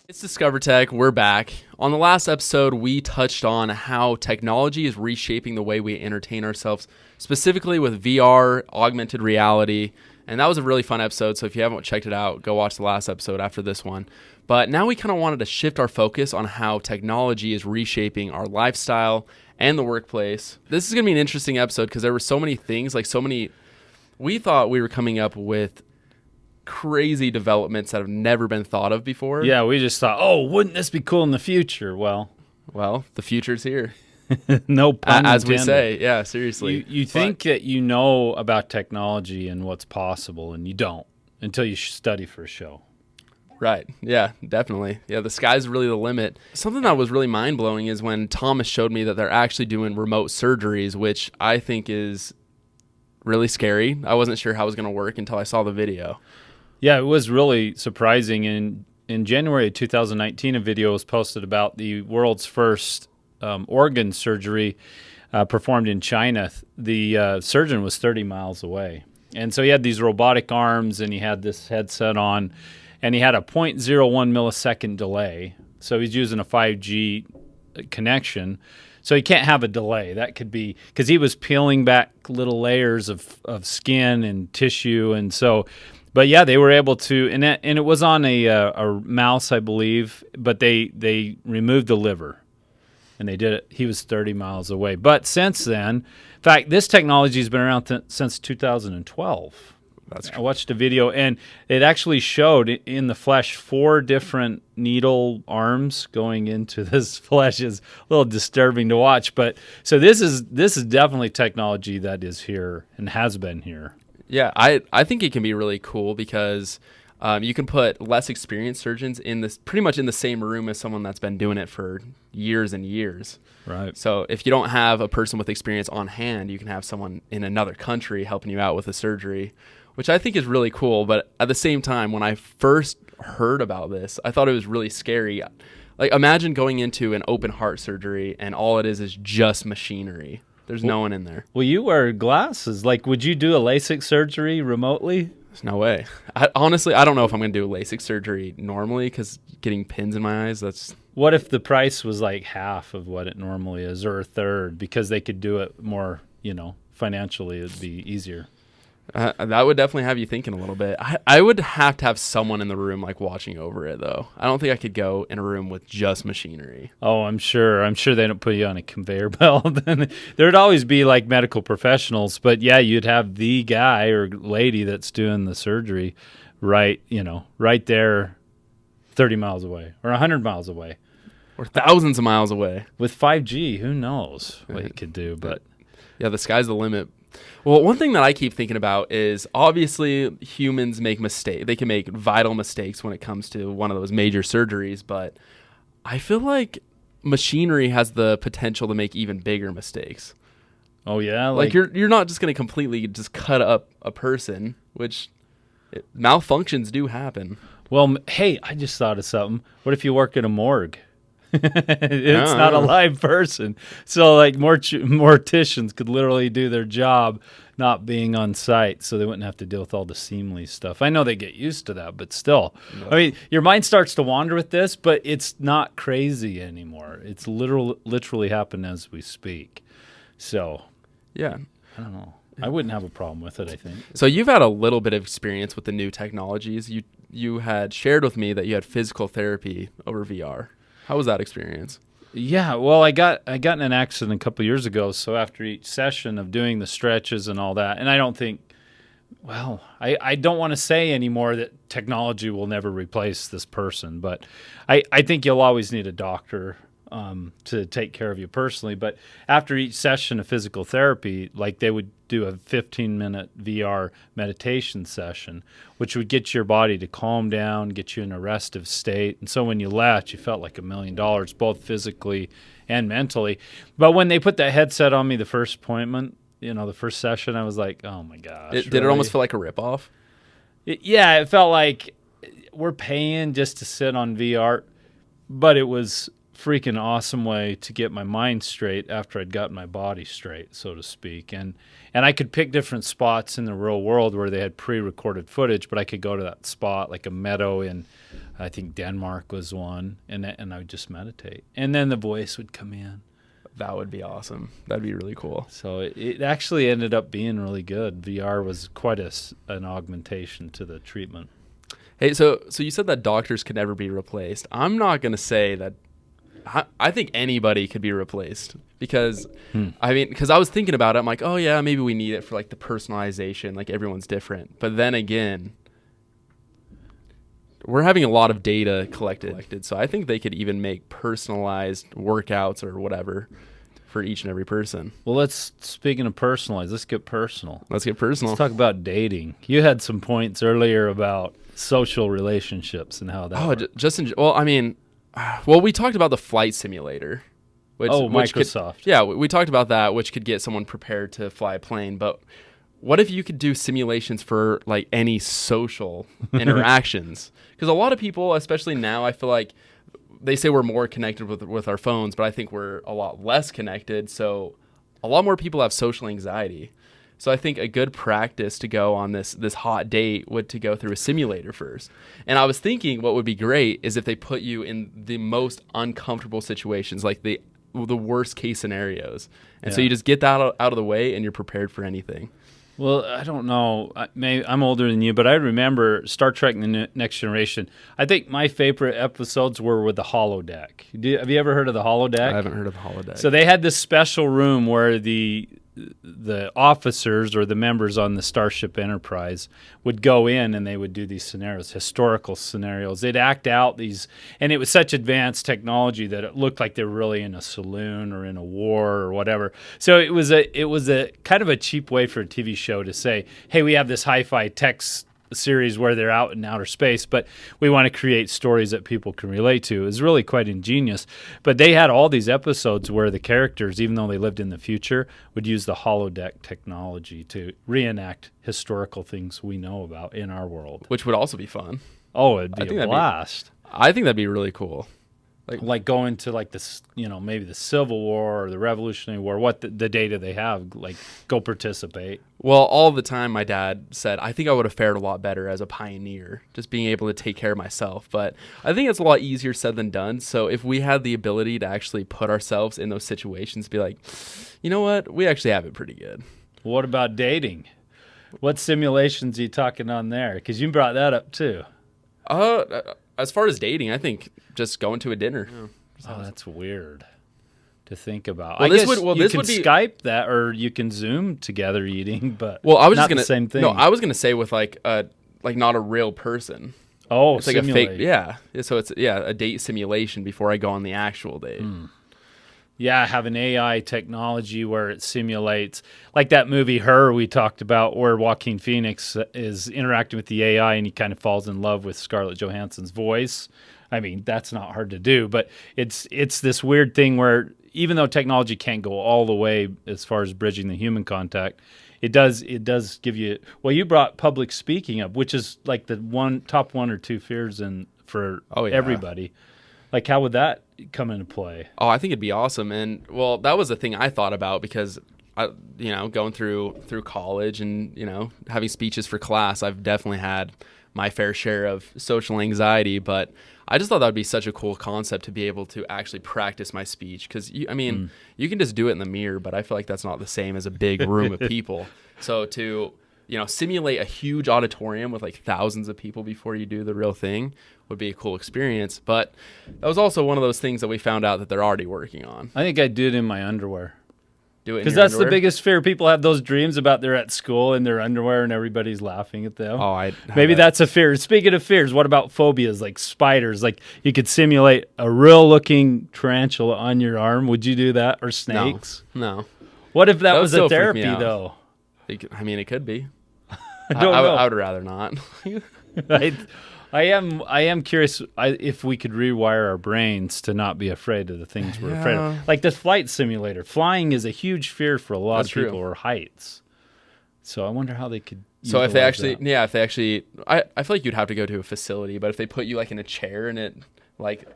It's Discover Tech. We're back. On the last episode, we touched on how technology is reshaping the way we entertain ourselves, specifically with VR, augmented reality. And that was a really fun episode. So if you haven't checked it out, go watch the last episode after this one. But now we kind of wanted to shift our focus on how technology is reshaping our lifestyle and the workplace. This is going to be an interesting episode because there were so many things, we thought we were coming up with crazy developments that have never been thought of before. Yeah, we just thought, oh, wouldn't this be cool in the future? Well, the future's here. No pun as intended. we say. Yeah, seriously. You think that you know about technology and what's possible, and you don't until you study for a show. Right. Yeah, definitely. Yeah, the sky's really the limit. Something that was really mind-blowing is when Thomas showed me that they're actually doing remote surgeries, which I think is really scary. I wasn't sure how it was going to work until I saw the video. Yeah, it was really surprising. In January of 2019, a video was posted about the world's first organ surgery performed in China. The surgeon was 30 miles away. And so he had these robotic arms, and he had this headset on, and he had a 0.01 millisecond delay. So he's using a 5G connection. So you can't have a delay. That could be because he was peeling back little layers of skin and tissue. And so, but yeah, they were able to, and it was on a mouse, I believe, but they removed the liver. And they did it. He was 30 miles away. But since then, in fact, this technology has been around since 2012. I watched a video, and it actually showed in the flesh 4 different needle arms going into this flesh. Is a little disturbing to watch. But so this is definitely technology that is here and has been here. Yeah, I think it can be really cool because you can put less experienced surgeons pretty much in the same room as someone that's been doing it for years and years. Right. So if you don't have a person with experience on hand, you can have someone in another country helping you out with a surgery, which I think is really cool. But at the same time, when I first heard about this, I thought it was really scary. Like, imagine going into an open heart surgery and all it is just machinery. There's no one in there. Well, you wear glasses. Like, would you do a LASIK surgery remotely? There's no way. Honestly, I don't know if I'm going to do a LASIK surgery normally because getting pins in my eyes, that's... What if the price was like half of what it normally is or a third because they could do it more, financially it'd be easier? That would definitely have you thinking a little bit. I would have to have someone in the room like watching over it, though. I don't think I could go in a room with just machinery. Oh, I'm sure they don't put you on a conveyor belt. There'd always be like medical professionals, but yeah, you'd have the guy or lady that's doing the surgery right there 30 miles away or 100 miles away. Or thousands of miles away. With 5G, who knows what it could do, but... Yeah, the sky's the limit. Well, one thing that I keep thinking about is obviously humans make mistakes. They can make vital mistakes when it comes to one of those major surgeries, but I feel like machinery has the potential to make even bigger mistakes. Oh yeah, like you're not just going to completely just cut up a person, which malfunctions do happen. Well, hey, I just thought of something. What if you work in a morgue? It's not a live person. So like morticians could literally do their job not being on site, so they wouldn't have to deal with all the seemly stuff. I know they get used to that, but still. No. I mean, your mind starts to wander with this, but it's not crazy anymore. It's literally happening as we speak. So, yeah. I don't know. I wouldn't have a problem with it, I think. So you've had a little bit of experience with the new technologies. You had shared with me that you had physical therapy over VR. How was that experience? Yeah, well, I got in an accident a couple years ago, so after each session of doing the stretches and all that, and I don't think, I don't want to say anymore that technology will never replace this person, but I think you'll always need a doctor to take care of you personally. But after each session of physical therapy, like they would do a 15-minute VR meditation session, which would get your body to calm down, get you in a restive state. And so when you left, you felt like $1 million, both physically and mentally. But when they put that headset on me the first appointment, the first session, I was like, oh my gosh. Did it almost feel like a ripoff? It felt like we're paying just to sit on VR, but it was freaking awesome way to get my mind straight after I'd gotten my body straight, so to speak. And I could pick different spots in the real world where they had pre-recorded footage, but I could go to that spot, like a meadow in, I think Denmark was one, and I would just meditate. And then the voice would come in. That would be awesome. That'd be really cool. So it actually ended up being really good. VR was quite an augmentation to the treatment. Hey, so you said that doctors could never be replaced. I'm not going to say that. I think anybody could be replaced because, because I was thinking about it. I'm like, oh yeah, maybe we need it for like the personalization, like everyone's different. But then again, we're having a lot of data collected. So I think they could even make personalized workouts or whatever for each and every person. Well, speaking of personalized, let's get personal. Let's get personal. Let's talk about dating. You had some points earlier about social relationships and how that well, we talked about the flight simulator. Which Microsoft. We talked about that, which could get someone prepared to fly a plane. But what if you could do simulations for like any social interactions? Because a lot of people, especially now, I feel like they say we're more connected with our phones, but I think we're a lot less connected. So a lot more people have social anxiety. So I think a good practice to go on this hot date would to go through a simulator first. And I was thinking what would be great is if they put you in the most uncomfortable situations, like the worst case scenarios. And so you just get that out of the way and you're prepared for anything. Well, I don't know. I'm older than you, but I remember Star Trek The Next Generation. I think my favorite episodes were with the holodeck. Have you ever heard of the holodeck? I haven't heard of the holodeck. So they had this special room where the officers or the members on the Starship Enterprise would go in and they would do these scenarios, historical scenarios. They'd act out these, and it was such advanced technology that it looked like they were really in a saloon or in a war or whatever. So it was a kind of a cheap way for a TV show to say, hey, we have this hi-fi text series where they're out in outer space, but we want to create stories that people can relate to. It was really quite ingenious. But they had all these episodes where the characters, even though they lived in the future, would use the holodeck technology to reenact historical things we know about in our world. Which would also be fun. Oh, it'd be a blast. I think that'd be really cool. Like going to like this, maybe the Civil War or the Revolutionary War, what the data they have, like go participate. Well, all the time my dad said, I think I would have fared a lot better as a pioneer, just being able to take care of myself. But I think it's a lot easier said than done. So if we had the ability to actually put ourselves in those situations, be like, you know what, we actually have it pretty good. What about dating? What simulations are you talking on there? Because you brought that up too. As far as dating, I think just going to a dinner. Yeah. Oh, that's weird to think about. Well, I guess this you would be Skype that, or you can Zoom together eating, but I was not just gonna the same thing. No, I was gonna say with like not a real person. Oh, it's like a fake. Yeah, so it's a date simulation before I go on the actual date. Yeah, have an AI technology where it simulates, like that movie Her we talked about, where Joaquin Phoenix is interacting with the AI and he kind of falls in love with Scarlett Johansson's voice. I mean, that's not hard to do, but it's this weird thing where even though technology can't go all the way as far as bridging the human contact, it does give you. Well, you brought public speaking up, which is like the top one or two fears for everybody. Like, how would that come into play? Oh, I think it'd be awesome. And well, that was the thing I thought about because going through college and having speeches for class, I've definitely had my fair share of social anxiety, but I just thought that would be such a cool concept to be able to actually practice my speech because you can just do it in the mirror, but I feel like that's not the same as a big room of people. So to simulate a huge auditorium with like thousands of people before you do the real thing would be a cool experience. But that was also one of those things that we found out that they're already working on. I think I'd do it in my underwear. Do it because that's underwear? The biggest fear. People have those dreams about they're at school in their underwear and everybody's laughing at them. Oh, maybe that's a fear. Speaking of fears, what about phobias like spiders? Like you could simulate a real looking tarantula on your arm. Would you do that? Or snakes? No. What if that was a therapy though? I mean, it could be. I would rather not. I am curious if we could rewire our brains to not be afraid of the things we're afraid of. Like this flight simulator. Flying is a huge fear for a lot of people, or heights. So I wonder how they could. So if they actually, I feel like you'd have to go to a facility, but if they put you like in a chair and it like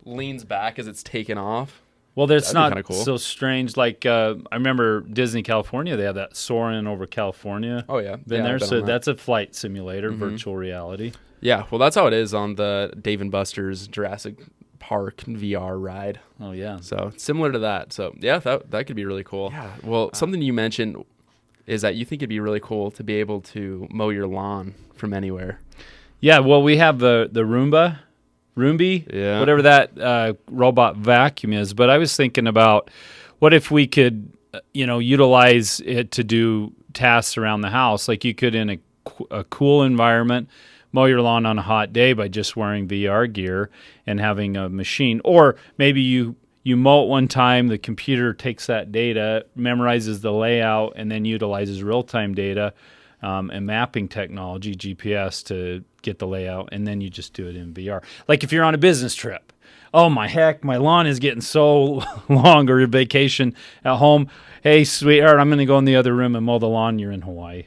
leans back as it's taken off. Well, that's That'd be not kinda cool. so strange. Like I remember Disney California, they have that soaring over California. Oh yeah, Been yeah, there, I've been so on that. that's a flight simulator, virtual reality. Yeah, well, that's how it is on the Dave and Buster's Jurassic Park VR ride. Oh yeah. So similar to that. So yeah, that could be really cool. Yeah. Well, something you mentioned is that you think it'd be really cool to be able to mow your lawn from anywhere. Yeah, well, we have the Roomba, Yeah. whatever that robot vacuum is. But I was thinking about what if we could, utilize it to do tasks around the house. Like you could, in a cool environment, mow your lawn on a hot day by just wearing VR gear and having a machine. Or maybe you mow it one time, the computer takes that data, memorizes the layout, and then utilizes real-time data and mapping technology, GPS, to get the layout, and then you just do it in VR. Like if you're on a business trip, oh my heck, my lawn is getting so long, or your vacation at home. Hey, sweetheart, I'm going to go in the other room and mow the lawn. You're in Hawaii.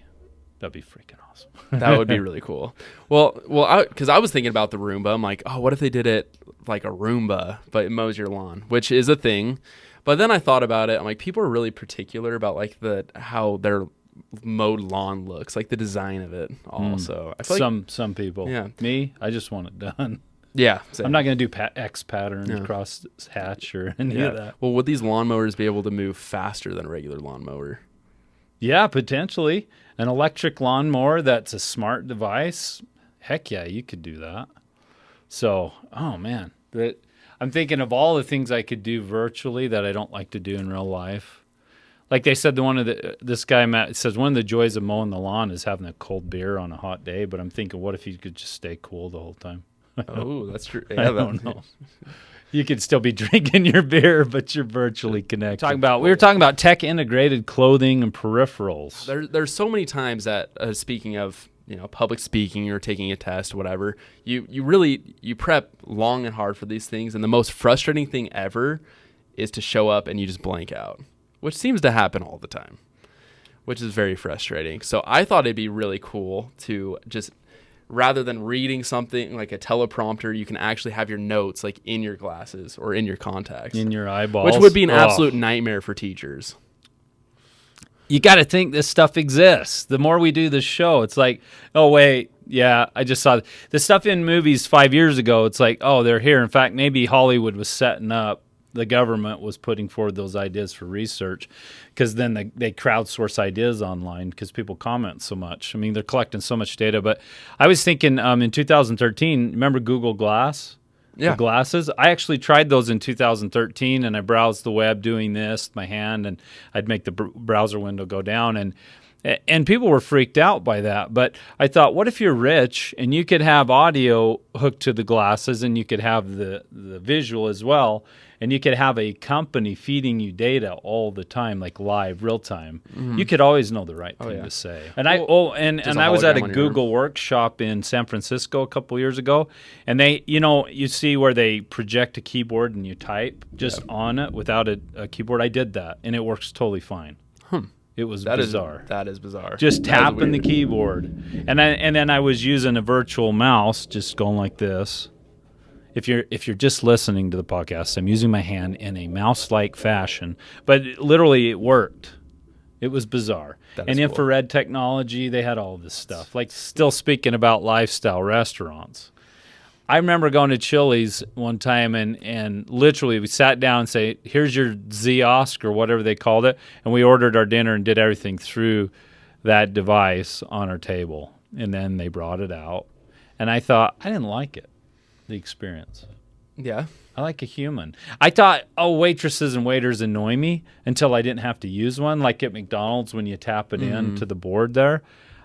That'd be freaking awesome. That would be really cool. Well, because I was thinking about the Roomba. I'm like, oh, what if they did it like a Roomba, but it mows your lawn, which is a thing. But then I thought about it. I'm like, people are really particular about like how their mowed lawn looks, like the design of it. Also, I feel like Some people. Yeah. Me, I just want it done. yeah, same. I'm not going to do X patterns, Yeah. cross hatch, or any Yeah. of that. Well, would these lawnmowers be able to move faster than a regular lawnmower? Yeah, potentially. An electric lawnmower that's a smart device. Heck yeah, you could do that. So, oh man, I'm thinking of all the things I could do virtually that I don't like to do in real life. Like they said, this guy Matt says one of the joys of mowing the lawn is having a cold beer on a hot day. But I'm thinking, what if you could just stay cool the whole time? Oh, that's true. I don't know. You could still be drinking your beer, but you're virtually connected. We were talking about tech integrated clothing and peripherals. There's so many times that speaking of public speaking or taking a test, whatever, you prep long and hard for these things, and the most frustrating thing ever is to show up and you just blank out, which seems to happen all the time, which is very frustrating. So I thought it'd be really cool to just, rather than reading something like a teleprompter, you can actually have your notes like in your glasses or in your contacts. In your eyeballs. Which would be an absolute nightmare for teachers. You got to think this stuff exists. The more we do this show, it's like, oh, wait, yeah, I just saw the stuff in movies 5 years ago. It's like, oh, they're here. In fact, maybe Hollywood was setting up, the government was putting forward those ideas for research, because then they crowdsource ideas online because people comment so much. I mean, they're collecting so much data. But I was thinking in 2013, remember Google Glass? Yeah. The glasses. I actually tried those in 2013, and I browsed the web doing this with my hand, and I'd make the browser window go down, and people were freaked out by that. But I thought, what if you're rich and you could have audio hooked to the glasses, and you could have the visual as well, and you could have a company feeding you data all the time, like live, real time. You could always know the right thing to say. And I was at a Google workshop in San Francisco a couple years ago, and they, you see where they project a keyboard and you type just on it without a keyboard. I did that, and it works totally fine. It was bizarre. That is bizarre. Just tapping the keyboard, and then I was using a virtual mouse, just going like this. If you're just listening to the podcast, I'm using my hand in a mouse-like fashion, but literally it worked. It was bizarre. And infrared technology, they had all this stuff. Like, still speaking about lifestyle restaurants. I remember going to Chili's one time, and literally we sat down and say, here's your Ziosk or whatever they called it, and we ordered our dinner and did everything through that device on our table. And then they brought it out, and I thought, I didn't like it, the experience. Yeah. I like a human. I thought, waitresses and waiters annoy me until I didn't have to use one, like at McDonald's when you tap it in to the board there.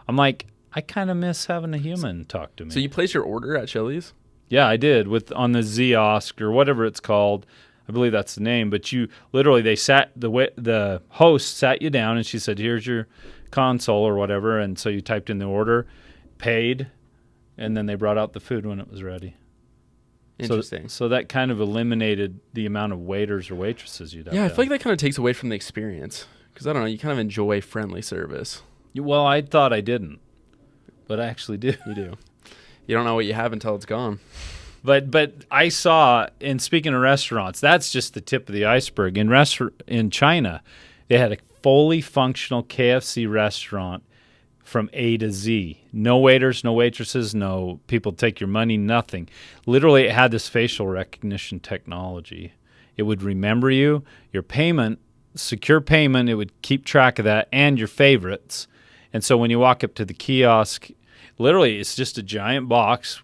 I'm like, I kind of miss having a human talk to me. So you placed your order at Chili's? Yeah, I did on the Ziosk or whatever it's called. I believe that's the name. But you literally, the host sat you down and she said, "Here's your console or whatever," and so you typed in the order, paid, and then they brought out the food when it was ready. Interesting. So that kind of eliminated the amount of waiters or waitresses you'd have. Yeah, I feel like that kind of takes away from the experience, because I don't know, you kind of enjoy friendly service. Well, I thought I didn't, but I actually do. You do. You don't know what you have until it's gone. But I saw, and speaking of restaurants, that's just the tip of the iceberg. In China, they had a fully functional KFC restaurant from A to Z. No waiters, no waitresses, no people take your money, nothing. Literally, it had this facial recognition technology. It would remember you, your payment, secure payment, it would keep track of that, and your favorites. And so when you walk up to the kiosk, literally it's just a giant box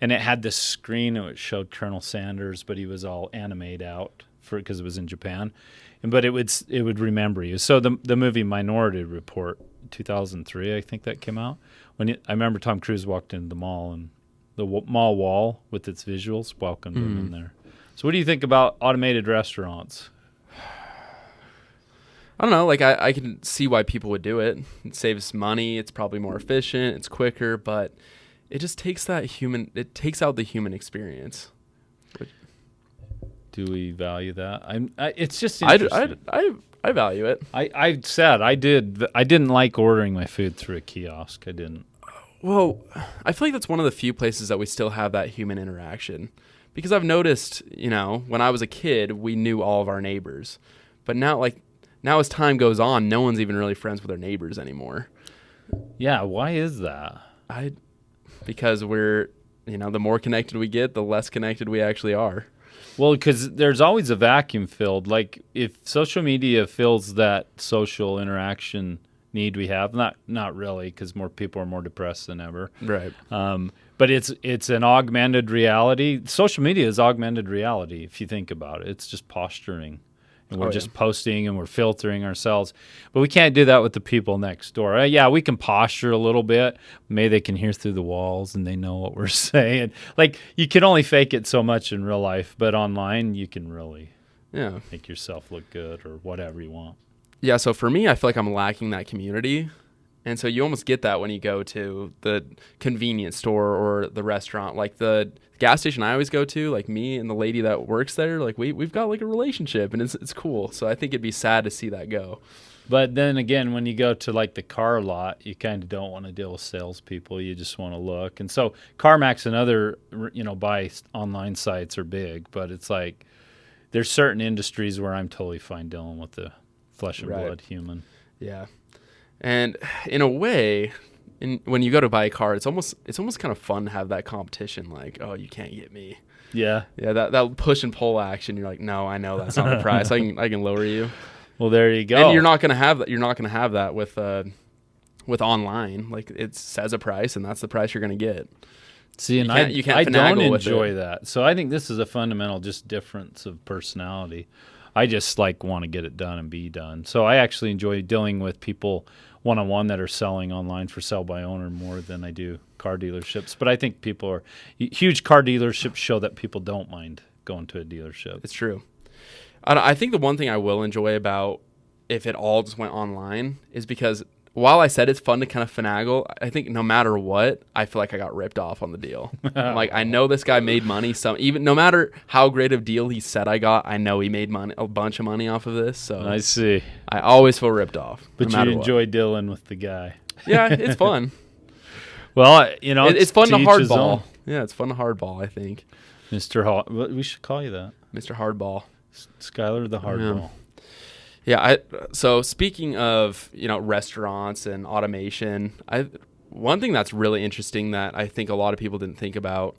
and it had this screen that showed Colonel Sanders, but he was all animated out because it was in Japan. But it would remember you. So the movie Minority Report, 2003, I think that came out. I remember Tom Cruise walked into the mall, and the mall wall with its visuals welcomed him in there. So what do you think about automated restaurants? I don't know. Like, I can see why people would do it. It saves money. It's probably more efficient. It's quicker, but it just takes out the human experience. Do we value that? It's just interesting. I value it. I said I didn't like ordering my food through a kiosk. I didn't. Well, I feel like that's one of the few places that we still have that human interaction. Because I've noticed, when I was a kid, we knew all of our neighbors. But now as time goes on, no one's even really friends with their neighbors anymore. Yeah, why is that? Because we're, the more connected we get, the less connected we actually are. Well, because there's always a vacuum filled. Like, if social media fills that social interaction need we have, not really, because more people are more depressed than ever. Right. But it's an augmented reality. Social media is augmented reality, if you think about it. It's just posturing. And we're just posting and we're filtering ourselves. But we can't do that with the people next door. Yeah, we can posture a little bit. Maybe they can hear through the walls and they know what we're saying. Like, you can only fake it so much in real life, but online you can really make yourself look good or whatever you want. Yeah, so for me, I feel like I'm lacking that community. And so you almost get that when you go to the convenience store or the restaurant. Like the gas station I always go to, like me and the lady that works there, like we've got like a relationship, and it's cool. So I think it'd be sad to see that go. But then again, when you go to like the car lot, you kind of don't want to deal with salespeople. You just want to look. And so CarMax and other, buy online sites are big, but it's like there's certain industries where I'm totally fine dealing with the flesh and blood human. Yeah. And in a way, when you go to buy a car, it's almost kind of fun to have that competition. Like, oh, you can't get me. Yeah. Yeah. That push and pull action. You're like, no, I know that's not the price. I can lower you. Well, there you go. And you're not gonna have that. You're not gonna have that with online. Like, it says a price, and that's the price you're gonna get. See, and you can't I don't enjoy enjoy that. So I think this is a fundamental just difference of personality. I just want to get it done and be done. So I actually enjoy dealing with people one-on-one that are selling online for sell by owner more than I do car dealerships. But I think huge car dealerships show that people don't mind going to a dealership. It's true. I think the one thing I will enjoy about if it all just went online is because while I said it's fun to kind of finagle, I think no matter what, I feel like I got ripped off on the deal. Like, I know this guy made money. Even no matter how great of deal he said I got, I know he made a bunch of money off of this. So I see. I always feel ripped off. But you enjoy dealing with the guy. Yeah, it's fun. Well, it's fun to hardball. Yeah, it's fun to hardball, I think. We should call you that. Mr. Hardball. Skyler the Hardball. Yeah. So speaking of, restaurants and automation, one thing that's really interesting that I think a lot of people didn't think about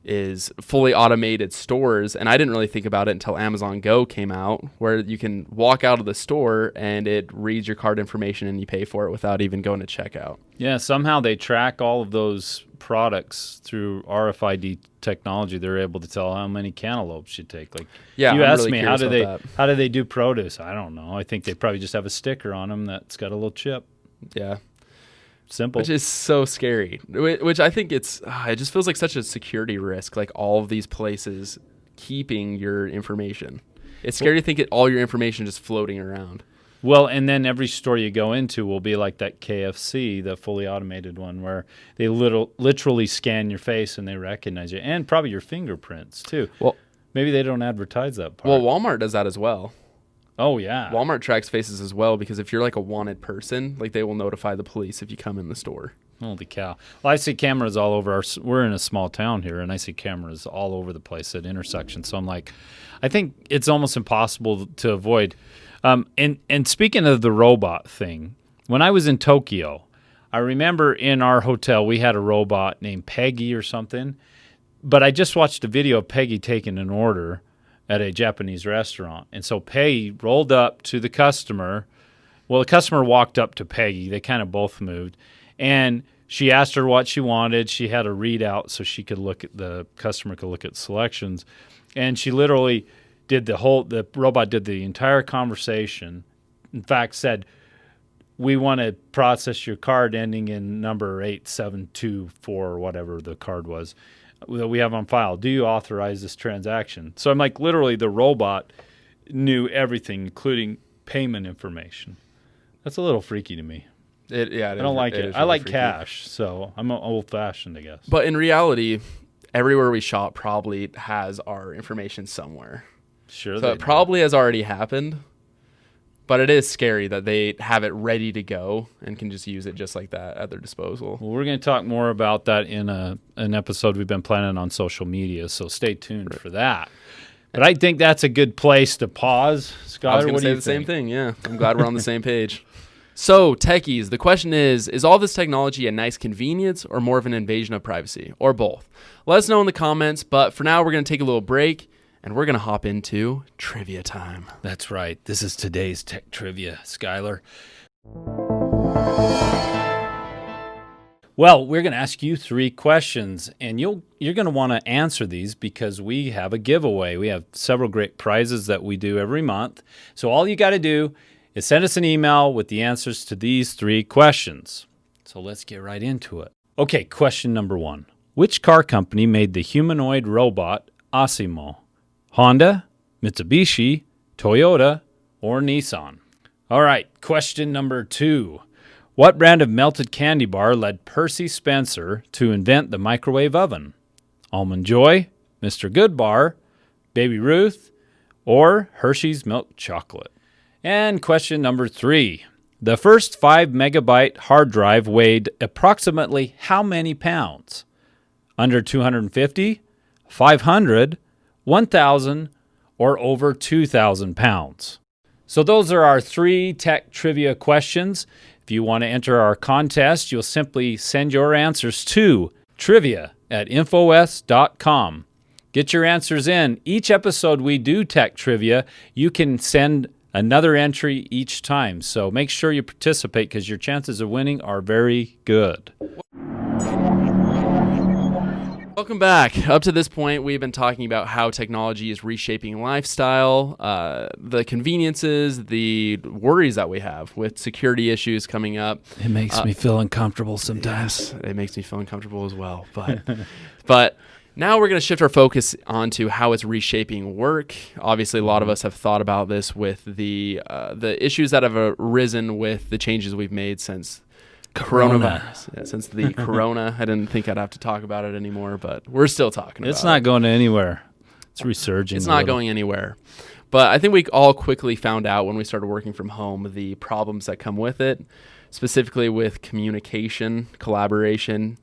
is fully automated stores. And I didn't really think about it until Amazon Go came out, where you can walk out of the store and it reads your card information and you pay for it without even going to checkout. Yeah, somehow they track all of those products through RFID technology. They're able to tell how many cantaloupes you take. Like, you asked really me, how do they do produce? I don't know. I think they probably just have a sticker on them that's got a little chip. Yeah. Simple. Which is so scary. Which I think it just feels like such a security risk, like all of these places keeping your information. It's scary to think all your information just floating around. Well, and then every store you go into will be like that KFC, the fully automated one, where they literally scan your face and they recognize you, and probably your fingerprints too. Well, maybe they don't advertise that part. Well, Walmart does that as well. Oh, yeah. Walmart tracks faces as well, because if you're like a wanted person, like, they will notify the police if you come in the store. Holy cow. Well, I see cameras all over. We're in a small town here, and I see cameras all over the place at intersections. So I'm like, I think it's almost impossible to avoid. And speaking of the robot thing, when I was in Tokyo, I remember in our hotel we had a robot named Peggy or something. But I just watched a video of Peggy taking an order at a Japanese restaurant. And so Peggy rolled up to the customer. Well, the customer walked up to Peggy. They kind of both moved. And she asked her what she wanted. She had a readout so the customer could look at selections. And she literally the robot did the entire conversation. In fact, said, "We want to process your card ending in number 8724," or whatever the card was, that we have on file. Do you authorize this transaction? So I'm like, literally, the robot knew everything, including payment information. That's a little freaky to me. I don't like it. I like cash, so I'm old-fashioned, I guess. But in reality, everywhere we shop probably has our information somewhere. Sure. So it probably has already happened, but it is scary that they have it ready to go and can just use it just like that at their disposal. Well, we're going to talk more about that in an episode we've been planning on social media, so stay tuned for that. But I think that's a good place to pause. Skyler, I was going to say the same thing, yeah. I'm glad we're on the same page. So, techies, the question is all this technology a nice convenience or more of an invasion of privacy, or both? Let us know in the comments, but for now, we're going to take a little break, and we're going to hop into trivia time. That's right. This is today's tech trivia, Skyler. Well, we're going to ask you 3 questions, and you're going to want to answer these because we have a giveaway. We have several great prizes that we do every month. So all you got to do is send us an email with the answers to these 3 questions. So let's get right into it. Okay, question number 1. Which car company made the humanoid robot Asimo? Honda, Mitsubishi, Toyota, or Nissan? All right, question number 2. What brand of melted candy bar led Percy Spencer to invent the microwave oven? Almond Joy, Mr. Goodbar, Baby Ruth, or Hershey's Milk Chocolate? And question number 3. The first 5 megabyte hard drive weighed approximately how many pounds? Under 250, 500, 1,000, or over 2,000 pounds? So those are our 3 tech trivia questions. If you want to enter our contest, you'll simply send your answers to trivia@infos.com. Get your answers in. Each episode we do tech trivia, you can send another entry each time. So make sure you participate because your chances of winning are very good. Welcome back. Up to this point, we've been talking about how technology is reshaping lifestyle, the conveniences, the worries that we have with security issues coming up. It makes me feel uncomfortable sometimes. Yes, it makes me feel uncomfortable as well. But now we're going to shift our focus onto how it's reshaping work. Obviously, a lot of us have thought about this with the issues that have arisen with the changes we've made since coronavirus. Yeah, since the corona. I didn't think I'd have to talk about it anymore, but we're still talking about it. It's not going anywhere. It's resurging. It's not going anywhere. But I think we all quickly found out when we started working from home the problems that come with it, specifically with communication, collaboration.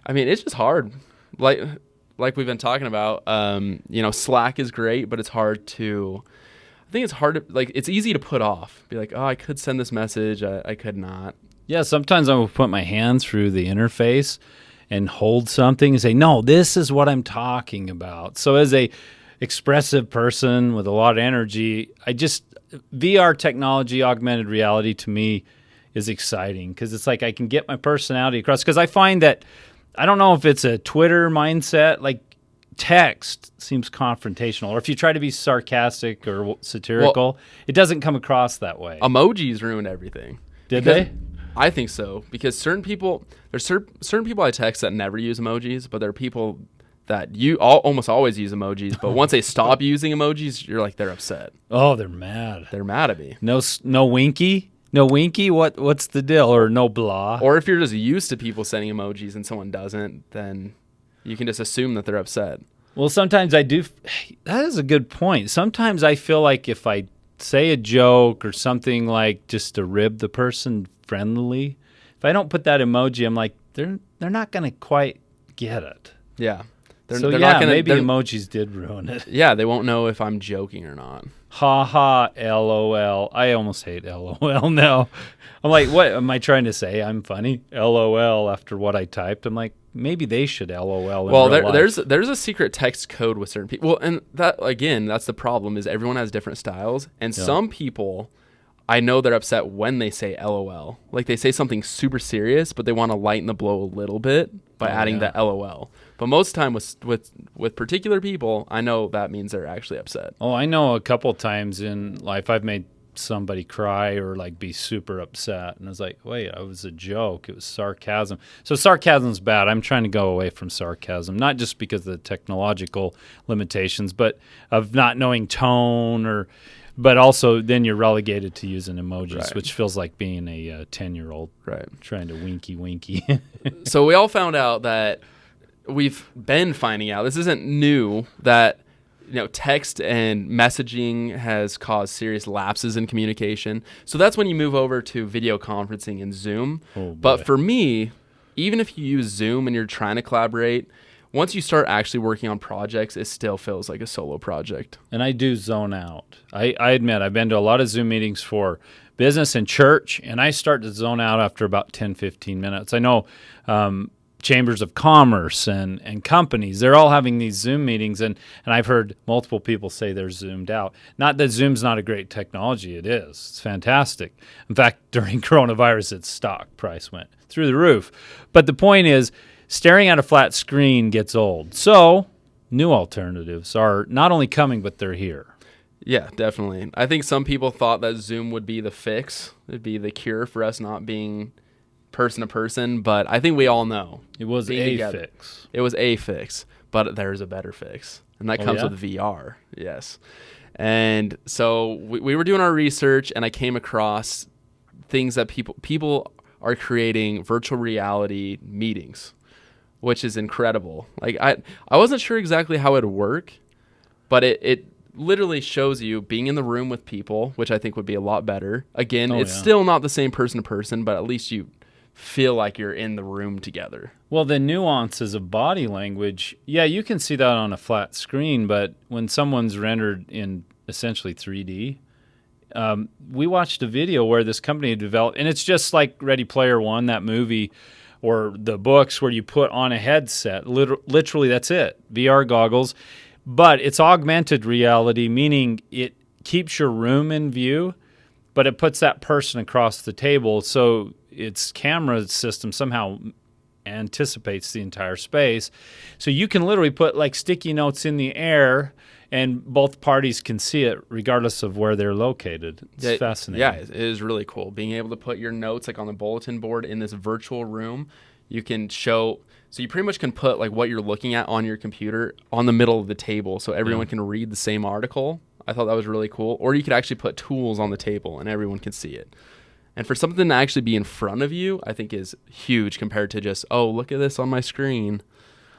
I mean, it's just hard. Like we've been talking about, Slack is great, but it's hard to, I think it's hard to, it's easy to put off. Be like, oh, I could send this message. I could not. Yeah, sometimes I will put my hand through the interface and hold something and say, no, this is what I'm talking about. So as a expressive person with a lot of energy, VR technology, augmented reality to me is exciting because it's like I can get my personality across. Because I find that, I don't know if it's a Twitter mindset, like text seems confrontational. Or if you try to be sarcastic or satirical, it doesn't come across that way. Emojis ruined everything. Did they? I think so, because certain people I text that never use emojis, but there are people that almost always use emojis. But once they stop using emojis, you're like, they're upset. Oh, they're mad. They're mad at me. No winky? No winky? What's the deal? Or no blah? Or if you're just used to people sending emojis and someone doesn't, then you can just assume that they're upset. Well, sometimes I do. That is a good point. Sometimes I feel like if I say a joke or something like just to rib the person friendly, if I don't put that emoji, I'm like, they're not going to quite get it. Yeah. They're Not gonna, maybe emojis did ruin it. Yeah, they won't know if I'm joking or not. Ha ha, LOL. I almost hate LOL now. I'm like, what am I trying to say? I'm funny. LOL after what I typed. I'm like, maybe they should LOL. Well, there's a secret text code with certain people. Well, and that again, that's the problem is everyone has different styles, and some people, I know they're upset when they say LOL. Like they say something super serious, but they want to lighten the blow a little bit by adding the LOL. But most time with particular people, I know that means they're actually upset. Oh, I know a couple times in life I've made somebody cry or like be super upset, and I was like, wait, it was a joke. It was sarcasm. So sarcasm's bad. I'm trying to go away from sarcasm, not just because of the technological limitations, but of not knowing tone but also then you're relegated to using emojis, which feels like being a 10-year-old trying to winky. So we all found out that we've been finding out, this isn't new, that text and messaging has caused serious lapses in communication. So that's when you move over to video conferencing and Zoom. But for me, even if you use Zoom and you're trying to collaborate, once you start actually working on projects, it still feels like a solo project. And I do zone out. I admit I've been to a lot of Zoom meetings for business and church, and I start to zone out after about 10, 15 minutes. I know chambers of commerce and companies, they're all having these Zoom meetings, and I've heard multiple people say they're zoomed out. Not that Zoom's not a great technology. It is. It's fantastic. In fact, during coronavirus, its stock price went through the roof. But the point is, staring at a flat screen gets old. So new alternatives are not only coming, but they're here. Yeah, definitely. I think some people thought that Zoom would be the fix. It'd be the cure for us not being person to person, but I think we all know it was fix. It was a fix, but there's a better fix, and that comes with VR. Yes. And so we were doing our research, and I came across things that people are creating virtual reality meetings, which is incredible. Like I wasn't sure exactly how it would work, but it literally shows you being in the room with people, which I think would be a lot better. Again, it's still not the same person to person, but at least you feel like you're in the room together. Well, the nuances of body language, you can see that on a flat screen, but when someone's rendered in essentially 3D, we watched a video where this company had developed, and it's just like Ready Player One, that movie, or the books where you put on a headset. Literally, that's it, VR goggles. But it's augmented reality, meaning it keeps your room in view, but it puts that person across the table. So its camera system somehow anticipates the entire space. So you can literally put like sticky notes in the air, and both parties can see it regardless of where they're located. It's fascinating. Yeah, it is really cool. Being able to put your notes like on the bulletin board in this virtual room, you can show, so you pretty much can put like what you're looking at on your computer on the middle of the table so everyone can read the same article. I thought that was really cool. Or you could actually put tools on the table and everyone can see it. And for something to actually be in front of you, I think is huge compared to just, oh, look at this on my screen.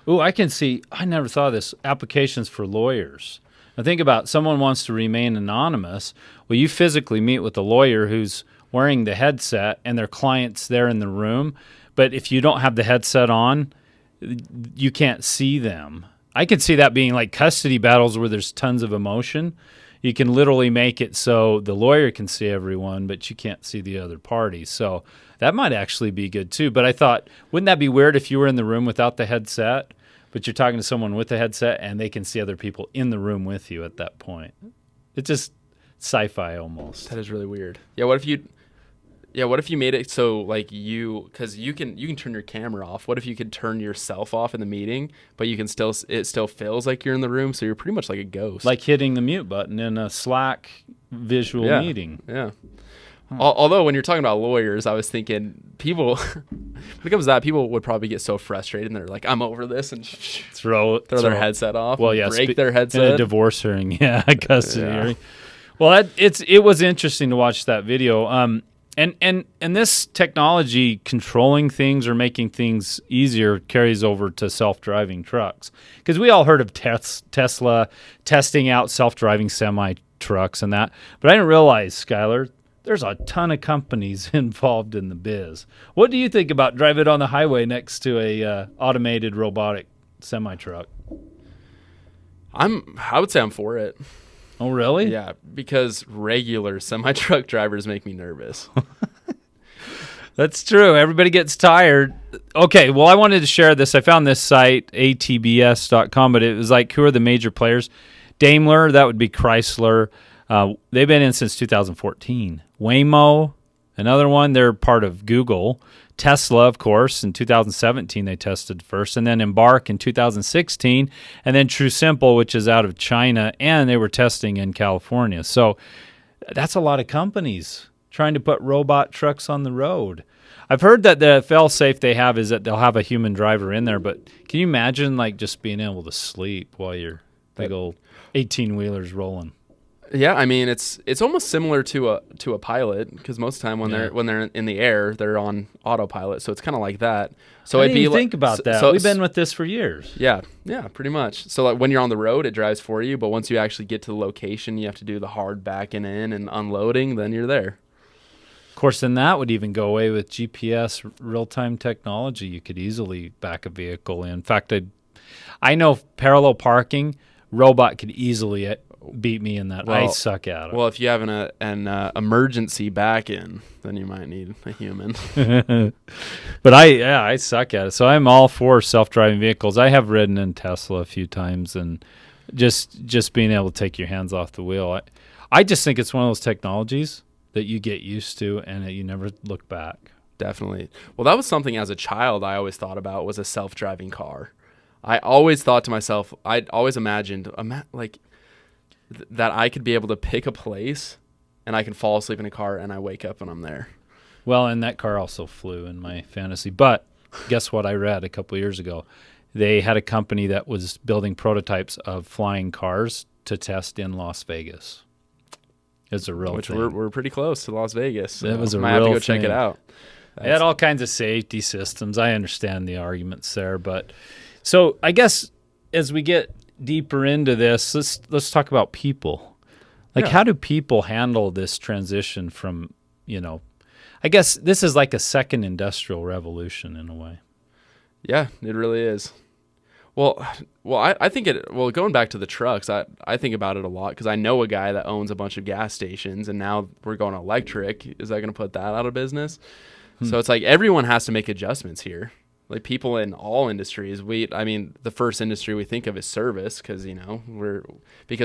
Oh, I can see, I never thought of this, applications for lawyers. Now think about someone wants to remain anonymous. Well, you physically meet with a lawyer who's wearing the headset and their client's there in the room. But if you don't have the headset on, you can't see them. I could see that being like custody battles where there's tons of emotion. You can literally make it so the lawyer can see everyone, but you can't see the other party. So that might actually be good too. But I thought, wouldn't that be weird if you were in the room without the headset, but you're talking to someone with the headset and they can see other people in the room with you at that point? It's just sci-fi almost. That is really weird. Yeah, what if you made it so like because you can turn your camera off. What if you could turn yourself off in the meeting, but it still feels like you're in the room, so you're pretty much like a ghost. Like hitting the mute button in a Slack visual meeting. Yeah. Although when you're talking about lawyers, I was thinking people, when it comes to that, people would probably get so frustrated and they're like, I'm over this, and throw their headset off. Well, yeah, break their headset. In a divorce hearing, custody hearing. Well, it was interesting to watch that video. And this technology controlling things or making things easier carries over to self-driving trucks. Because we all heard of Tesla testing out self-driving semi-trucks and that. But I didn't realize, Skyler, there's a ton of companies involved in the biz. What do you think about driving on the highway next to a automated robotic semi-truck? I would say I'm for it. Oh, really? Yeah, because regular semi-truck drivers make me nervous. That's true. Everybody gets tired. Okay, well, I wanted to share this. I found this site, atbs.com, but it was like, who are the major players? Daimler, that would be Chrysler. They've been in since 2014. Waymo, another one, they're part of Google. Tesla, of course, in 2017 they tested first, and then Embark in 2016, and then TrueSimple, which is out of China, and they were testing in California. So that's a lot of companies trying to put robot trucks on the road. I've heard that the fail-safe they have is that they'll have a human driver in there, but can you imagine like just being able to sleep while your big old 18-wheeler's rolling? Yeah, I mean it's almost similar to a pilot, because most of the time when they're in the air, they're on autopilot. So it's kind of like that. So I didn't think about that. We've been with this for years. Yeah, pretty much. So like when you're on the road, it drives for you, but once you actually get to the location, you have to do the hard backing in and unloading. Then you're there. Of course, then that would even go away with GPS real-time technology. You could easily back a vehicle in. In fact, I know parallel parking, robot could easily beat me in that. I suck at it. Well, if you have an emergency back in, then you might need a human. But I suck at it. So I'm all for self-driving vehicles. I have ridden in Tesla a few times, and just being able to take your hands off the wheel. I just think it's one of those technologies that you get used to and that you never look back. Definitely. Well, that was something as a child I always thought about, was a self-driving car. I always thought to myself, I'd always imagined that I could be able to pick a place and I can fall asleep in a car and I wake up and I'm there. Well, and that car also flew in my fantasy. But guess what I read a couple of years ago? They had a company that was building prototypes of flying cars to test in Las Vegas. It's a real thing. We're pretty close to Las Vegas. So it was a might real have to go thing. check it out. They had all kinds of safety systems. I understand the arguments there, but so I guess as we get deeper into this, let's talk about people. Like, how do people handle this transition from, I guess this is like a second industrial revolution in a way. Yeah, it really is. Well, I think going back to the trucks, I think about it a lot because I know a guy that owns a bunch of gas stations, and now we're going electric. Is that going to put that out of business? So it's like everyone has to make adjustments here. Like people in all industries, the first industry we think of is service, because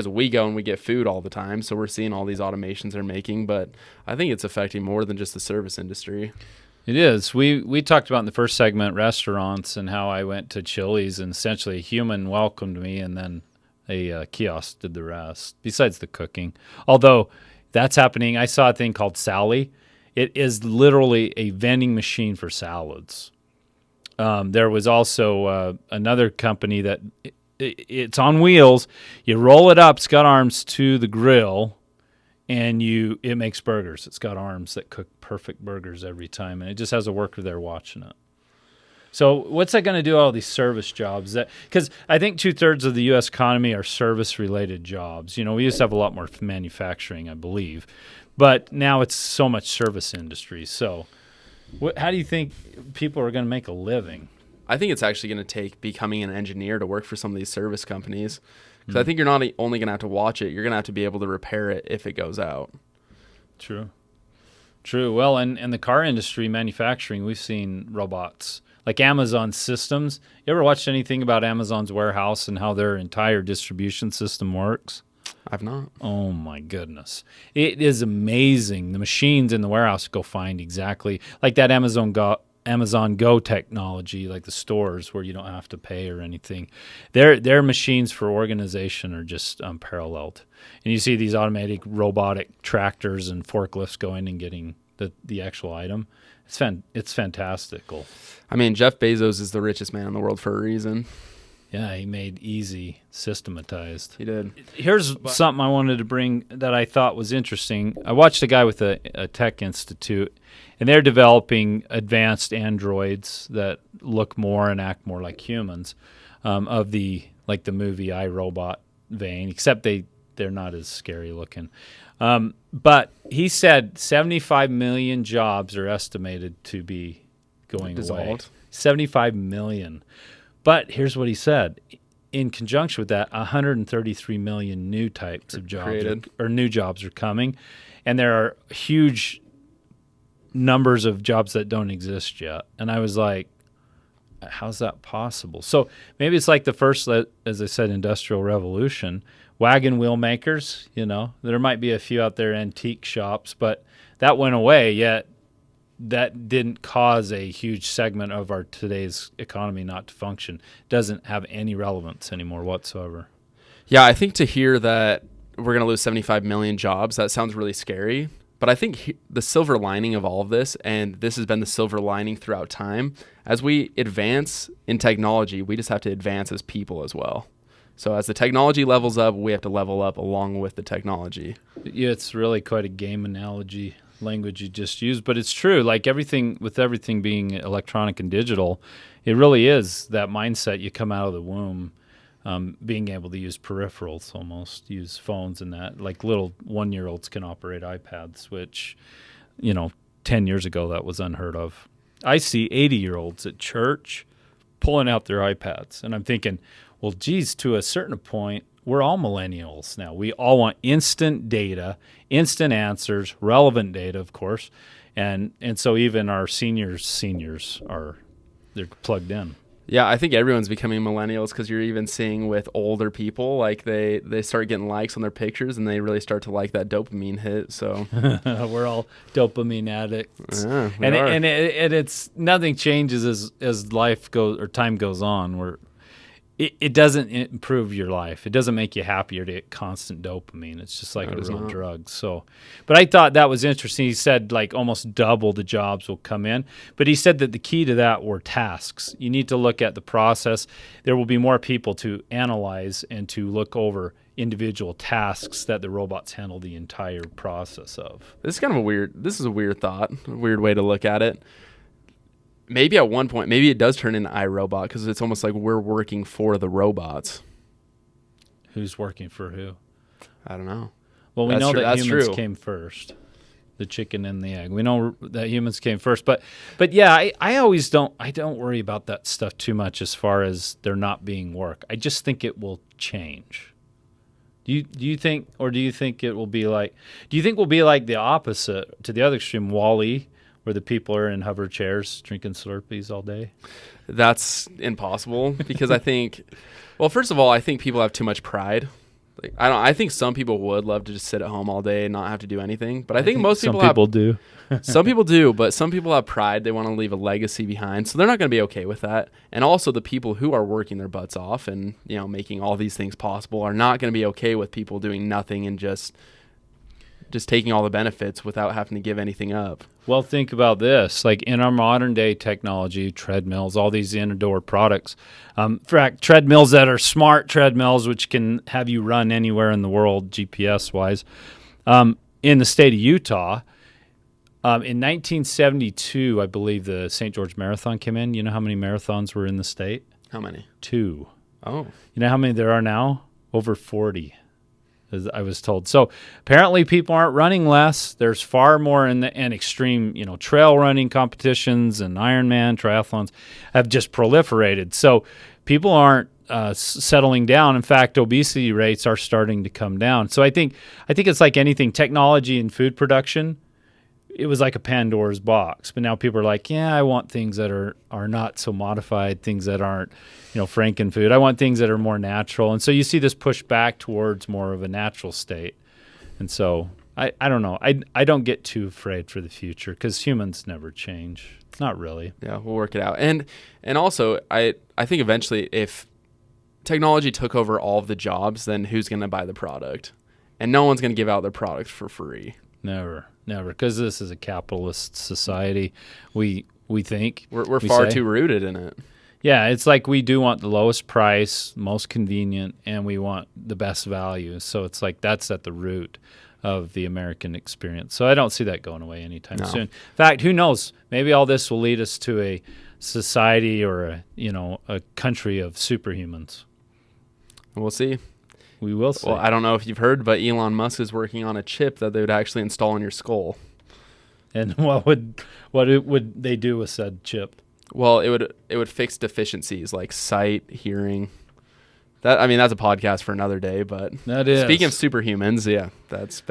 we go and we get food all the time, so we're seeing all these automations they're making. But I think it's affecting more than just the service industry. It is. We talked about in the first segment restaurants and how I went to Chili's and essentially a human welcomed me and then a kiosk did the rest, besides the cooking. Although that's happening. I saw a thing called Sally. It is literally a vending machine for salads. There was also another company that it's on wheels. You roll it up, it's got arms to the grill, and it makes burgers. It's got arms that cook perfect burgers every time, and it just has a worker there watching it. So what's that going to do all these service jobs? Because I think 2/3 of the U.S. economy are service-related jobs. We used to have a lot more manufacturing, I believe, but now it's so much service industry. So how do you think people are going to make a living? I think it's actually going to take becoming an engineer to work for some of these service companies. Because I think you're not only going to have to watch it, you're going to have to be able to repair it if it goes out. True. Well, and the car industry, manufacturing, we've seen robots. Like Amazon systems. You ever watched anything about Amazon's warehouse and how their entire distribution system works? I've not. Oh, my goodness. It is amazing. The machines in the warehouse go find exactly, like that Amazon Go technology, like the stores where you don't have to pay or anything. Their machines for organization are just unparalleled. And you see these automatic robotic tractors and forklifts going and getting the actual item. It's fantastical. I mean, Jeff Bezos is the richest man in the world for a reason. Yeah, he made easy systematized. He did. Here's something I wanted to bring that I thought was interesting. I watched a guy with a tech institute, and they're developing advanced androids that look more and act more like humans, of the movie iRobot vein, except they're not as scary looking. But he said 75 million jobs are estimated to be going away. 75 million. But here's what he said. In conjunction with that, 133 million new types of jobs or new jobs are coming. And there are huge numbers of jobs that don't exist yet. And I was like, how's that possible? So maybe it's like the first, as I said, industrial revolution. Wagon wheel makers, there might be a few out there, antique shops, but that went away, yet that didn't cause a huge segment of our today's economy not to function. Doesn't have any relevance anymore whatsoever. Yeah, I think to hear that we're going to lose 75 million jobs, that sounds really scary. But I think the silver lining of all of this, and this has been the silver lining throughout time, as we advance in technology, we just have to advance as people as well. So as the technology levels up, we have to level up along with the technology. Yeah, it's really quite a game analogy language you just used, but it's true. Like everything being electronic and digital, it really is that mindset you come out of the womb, being able to use peripherals, almost use phones and that. Like little 1-year-olds can operate iPads, which 10 years ago that was unheard of. I see 80-year-olds at church pulling out their iPads, and I'm thinking, well, geez, to a certain point, we're all millennials now. We all want instant data, instant answers, relevant data, of course, and so even our seniors they're plugged in. Yeah, I think everyone's becoming millennials because you're even seeing with older people, like they start getting likes on their pictures and they really start to like that dopamine hit. So we're all dopamine addicts, yeah, and it's nothing changes as life goes or time goes on. It doesn't improve your life. It doesn't make you happier to get constant dopamine. It's just like a real drug. So, but I thought that was interesting. He said like almost double the jobs will come in. But he said that the key to that were tasks. You need to look at the process. There will be more people to analyze and to look over individual tasks that the robots handle the entire process of. This is a weird thought, a weird way to look at it. Maybe at one point, maybe it does turn into iRobot because it's almost like we're working for the robots. Who's working for who? I don't know. Well, we know that humans came first. The chicken and the egg. We know that humans came first. But yeah, I always don't worry about that stuff too much as far as there not being work. I just think it will change. Do you think it will be like? Do you think we'll be like the opposite to the other extreme, WALL-E? Where the people are in hover chairs drinking Slurpees all day? That's impossible because I think, well, first of all, I think people have too much pride. Like I think some people would love to just sit at home all day and not have to do anything. But I think most people do. Some people do, but some people have pride. They want to leave a legacy behind, so they're not going to be okay with that. And also, the people who are working their butts off and making all these things possible are not going to be okay with people doing nothing and just taking all the benefits without having to give anything up. Well, think about this. Like in our modern day technology, treadmills, all these indoor products, in fact, treadmills that are smart treadmills, which can have you run anywhere in the world, GPS-wise. In the state of Utah, in 1972, I believe the St. George Marathon came in. You know how many marathons were in the state? How many? 2. Oh. You know how many there are now? Over 40. As I was told. So apparently people aren't running less. There's far more in and extreme, trail running competitions and Ironman triathlons have just proliferated. So people aren't settling down. In fact, obesity rates are starting to come down. So I think it's like anything, technology and food production. It was like a Pandora's box, but now people are like, yeah, I want things that are not so modified, things that aren't, Frankenfood. I want things that are more natural. And so you see this push back towards more of a natural state. And so I don't know. I don't get too afraid for the future because humans never change. Not really. Yeah, we'll work it out. And also, I think eventually if technology took over all of the jobs, then who's going to buy the product? And no one's going to give out their product for free. Never, because this is a capitalist society. We think we're far too rooted in it. Yeah, it's like we do want the lowest price, most convenient, and we want the best value. So it's like that's at the root of the American experience. So I don't see that going away anytime soon. In fact, who knows? Maybe all this will lead us to a society or a country of superhumans. We'll see. We will see. Well, I don't know if you've heard, but Elon Musk is working on a chip that they would actually install in your skull. And what would they do with said chip? Well, it would fix deficiencies like sight, hearing. That's a podcast for another day. But That is. speaking of superhumans, yeah, that's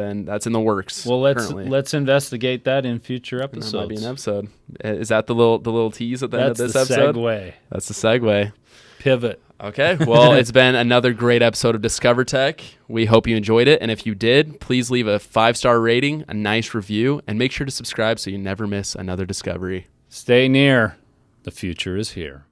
in the works. Well, currently. let's investigate that in future And episodes. that might be an episode. Is that the little tease at the end of this episode? Segue. That's the segue. Pivot. Okay, well, it's been another great episode of Discover Tech. We hope you enjoyed it, and if you did, please leave a 5-star rating, a nice review, and make sure to subscribe so you never miss another discovery. Stay near. The future is here.